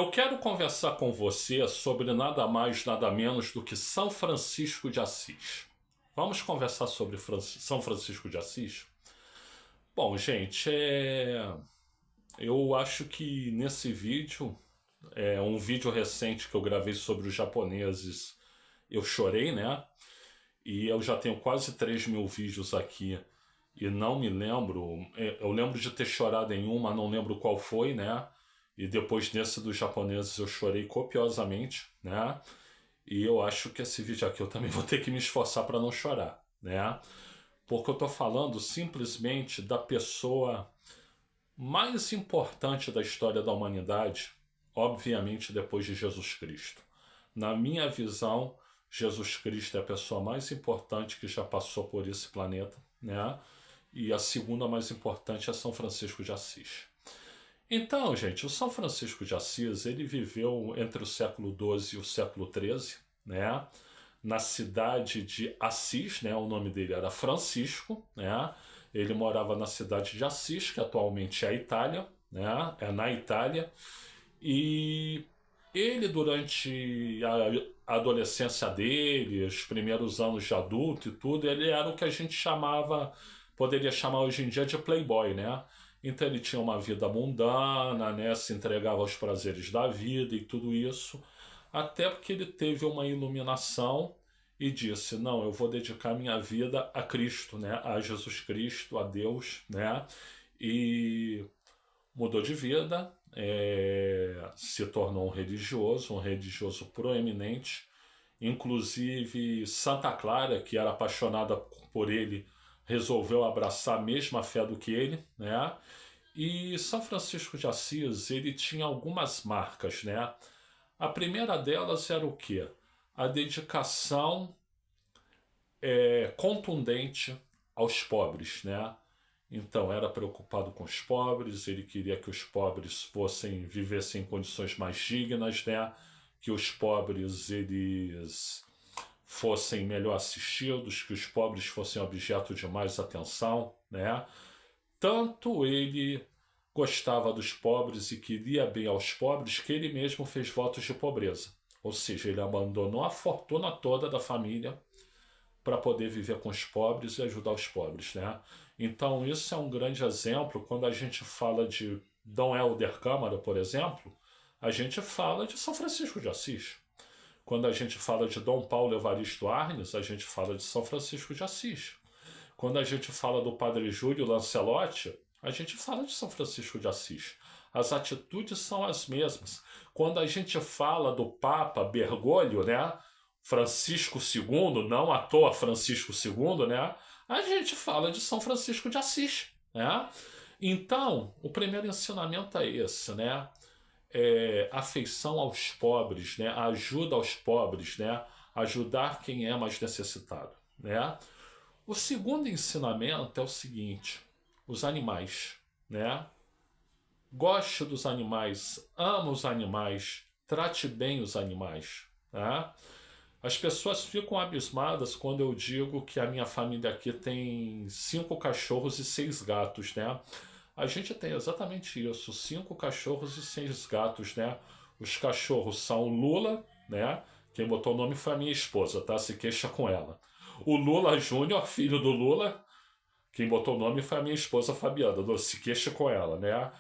Eu quero conversar com você sobre nada mais, nada menos do que São Francisco de Assis. Vamos conversar sobre São Francisco de Assis? Bom, gente, eu acho que nesse vídeo, um vídeo recente que eu gravei sobre os japoneses, eu chorei, né? E eu já tenho quase 3.000 vídeos aqui e não me lembro. Eu lembro de ter chorado em uma, não lembro qual foi, né? E depois desse dos japoneses eu chorei copiosamente, né? E eu acho que esse vídeo aqui eu também vou ter que me esforçar para não chorar, né? Porque eu tô falando simplesmente da pessoa mais importante da história da humanidade, obviamente depois de Jesus Cristo. Na minha visão, Jesus Cristo é a pessoa mais importante que já passou por esse planeta, né? E a segunda mais importante é São Francisco de Assis. Então, gente, o São Francisco de Assis, ele viveu entre o século XII e o século XIII, né? Na cidade de Assis, né? O nome dele era Francisco, né? Ele morava na cidade de Assis, que atualmente é a Itália, né? É na Itália. E ele, durante a adolescência dele, os primeiros anos de adulto e tudo, ele era o que a gente chamava, poderia chamar hoje em dia de playboy, né? Então ele tinha uma vida mundana, né? Se entregava aos prazeres da vida e tudo isso, até porque ele teve uma iluminação e disse: não, eu vou dedicar minha vida a Cristo, né? A Jesus Cristo, a Deus, né? E mudou de vida, se tornou um religioso proeminente. Inclusive Santa Clara, que era apaixonada por ele, resolveu abraçar a mesma fé do que ele, né? E São Francisco de Assis, ele tinha algumas marcas, né? A primeira delas era o quê? A dedicação contundente aos pobres, né? Então era preocupado com os pobres, ele queria que os pobres vivessem em condições mais dignas, né? Que os pobres eles fossem melhor assistidos, que os pobres fossem objeto de mais atenção, né? Tanto ele gostava dos pobres e queria bem aos pobres que ele mesmo fez votos de pobreza. Ou seja, ele abandonou a fortuna toda da família para poder viver com os pobres e ajudar os pobres, né? Então isso é um grande exemplo quando a gente fala de Dom Helder Câmara, por exemplo, a gente fala de São Francisco de Assis. Quando a gente fala de Dom Paulo Evaristo Arnes, a gente fala de São Francisco de Assis. Quando a gente fala do Padre Júlio Lancelotti, a gente fala de São Francisco de Assis. As atitudes são as mesmas. Quando a gente fala do Papa Bergoglio, né? Francisco II, não à toa Francisco II, né? A gente fala de São Francisco de Assis, né? Então, o primeiro ensinamento é esse, né? Afeição aos pobres, né? Ajuda aos pobres, né? Ajudar quem é mais necessitado, né? O segundo ensinamento é o seguinte: os animais, né? Goste dos animais, ama os animais, trate bem os animais, né? As pessoas ficam abismadas quando eu digo que a minha família aqui tem 5 cachorros e 6 gatos, né? A gente tem exatamente isso, 5 cachorros e 6 gatos, né? Os cachorros são o Lula, né? Quem botou o nome foi a minha esposa, tá? Se queixa com ela. O Lula Júnior, filho do Lula, quem botou o nome foi a minha esposa Fabiana, se queixa com ela, né?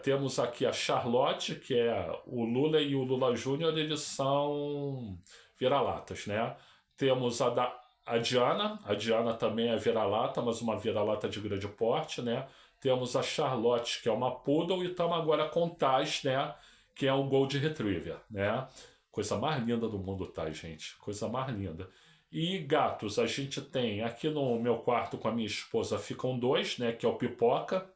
Temos aqui a Charlotte, que é o Lula e o Lula Júnior, eles são vira-latas, né? Temos a Diana também é vira-lata, mas uma vira-lata de grande porte, né? Temos a Charlotte, que é uma poodle, e estamos agora com Taz, né? Que é um Gold Retriever, né? Coisa mais linda do mundo, Taz, gente. Coisa mais linda. E gatos, a gente tem aqui no meu quarto com a minha esposa ficam 2, né? Que é o Pipoca.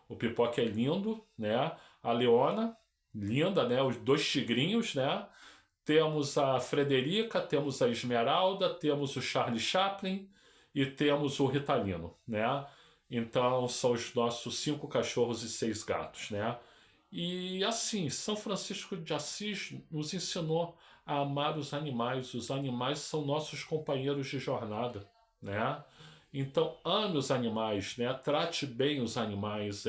O Pipoca é lindo, né? A Leona, linda, né? Os 2 tigrinhos, né? Temos a Frederica, temos a Esmeralda, temos o Charlie Chaplin e temos o Ritalino, né? Então são os nossos 5 cachorros e 6 gatos, né? E assim, São Francisco de Assis nos ensinou a amar os animais. Os animais são nossos companheiros de jornada, né? Então ame os animais, né? Trate bem os animais.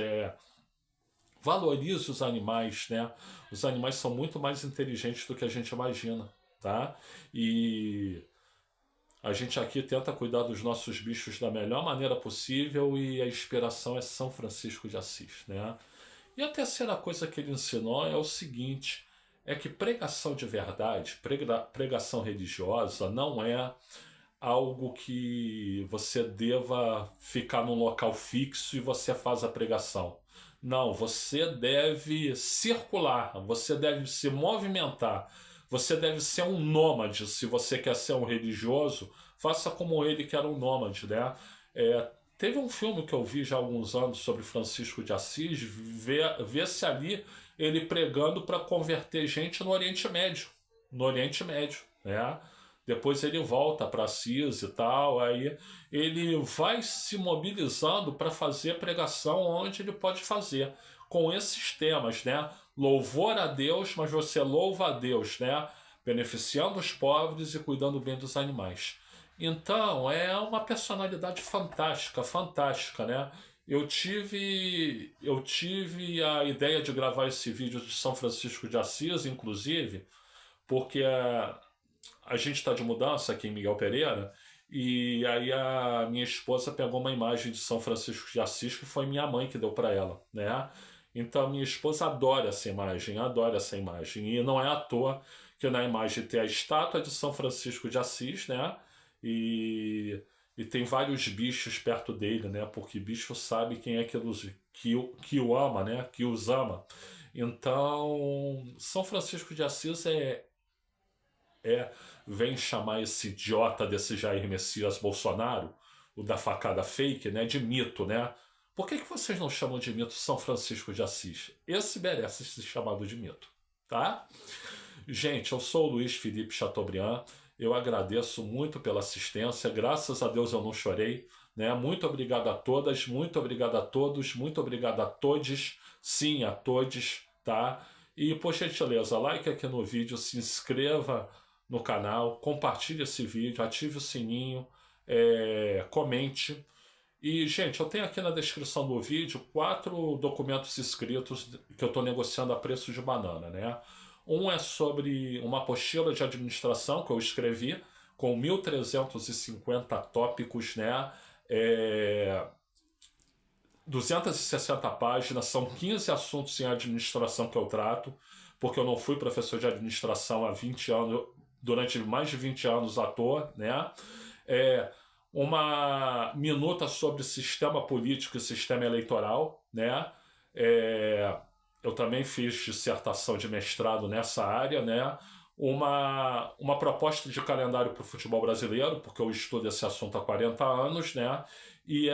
Valorize os animais, né? Os animais são muito mais inteligentes do que a gente imagina, tá? E a gente aqui tenta cuidar dos nossos bichos da melhor maneira possível e a inspiração é São Francisco de Assis, né? E a terceira coisa que ele ensinou é o seguinte, é que pregação de verdade, pregação religiosa não é algo que você deva ficar num local fixo e você faz a pregação. Não, você deve circular, você deve se movimentar, você deve ser um nômade. Se você quer ser um religioso, faça como ele que era um nômade, né? Teve um filme que eu vi já há alguns anos sobre Francisco de Assis, vê-se ali ele pregando para converter gente no Oriente Médio. No Oriente Médio, né? Depois ele volta para Assis e tal, aí ele vai se mobilizando para fazer pregação onde ele pode fazer, com esses temas, né? Louvor a Deus, mas você louva a Deus, né? Beneficiando os pobres e cuidando bem dos animais. Então, é uma personalidade fantástica, fantástica, né? Eu tive a ideia de gravar esse vídeo de São Francisco de Assis, inclusive, porque a gente está de mudança aqui em Miguel Pereira, e aí a minha esposa pegou uma imagem de São Francisco de Assis, que foi minha mãe que deu para ela, né? Então minha esposa adora essa imagem, e não é à toa que na imagem tem a estátua de São Francisco de Assis, né? E, e tem vários bichos perto dele, né? Porque bicho sabe quem é que o ama, né? Que os ama. Então, São Francisco de Assis vem chamar esse idiota desse Jair Messias Bolsonaro, o da facada fake, né, de mito, né? Por que vocês não chamam de mito São Francisco de Assis? Esse merece ser chamado de mito, tá? Gente, eu sou o Luiz Felipe Chateaubriand, eu agradeço muito pela assistência, graças a Deus eu não chorei, né? Muito obrigado a todas, muito obrigado a todos, muito obrigado a todes, sim, a todes, tá? E, por gentileza, like aqui no vídeo, se inscreva no canal, compartilhe esse vídeo, ative o sininho, comente. E, gente, eu tenho aqui na descrição do vídeo 4 documentos escritos que eu estou negociando a preço de banana, né? Um é sobre uma apostila de administração que eu escrevi com 1.350 tópicos, né? 260 páginas, são 15 assuntos em administração que eu trato, porque eu não fui professor de administração há 20 anos, durante mais de 20 anos à toa, né? Uma minuta sobre sistema político e sistema eleitoral, né? Eu também fiz dissertação de mestrado nessa área, né? Uma proposta de calendário para o futebol brasileiro, porque eu estudo esse assunto há 40 anos, né? E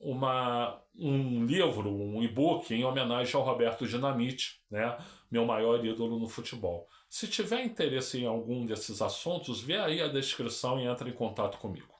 um livro, um e-book em homenagem ao Roberto Dinamite, né? Meu maior ídolo no futebol. Se tiver interesse em algum desses assuntos, vê aí a descrição e entre em contato comigo.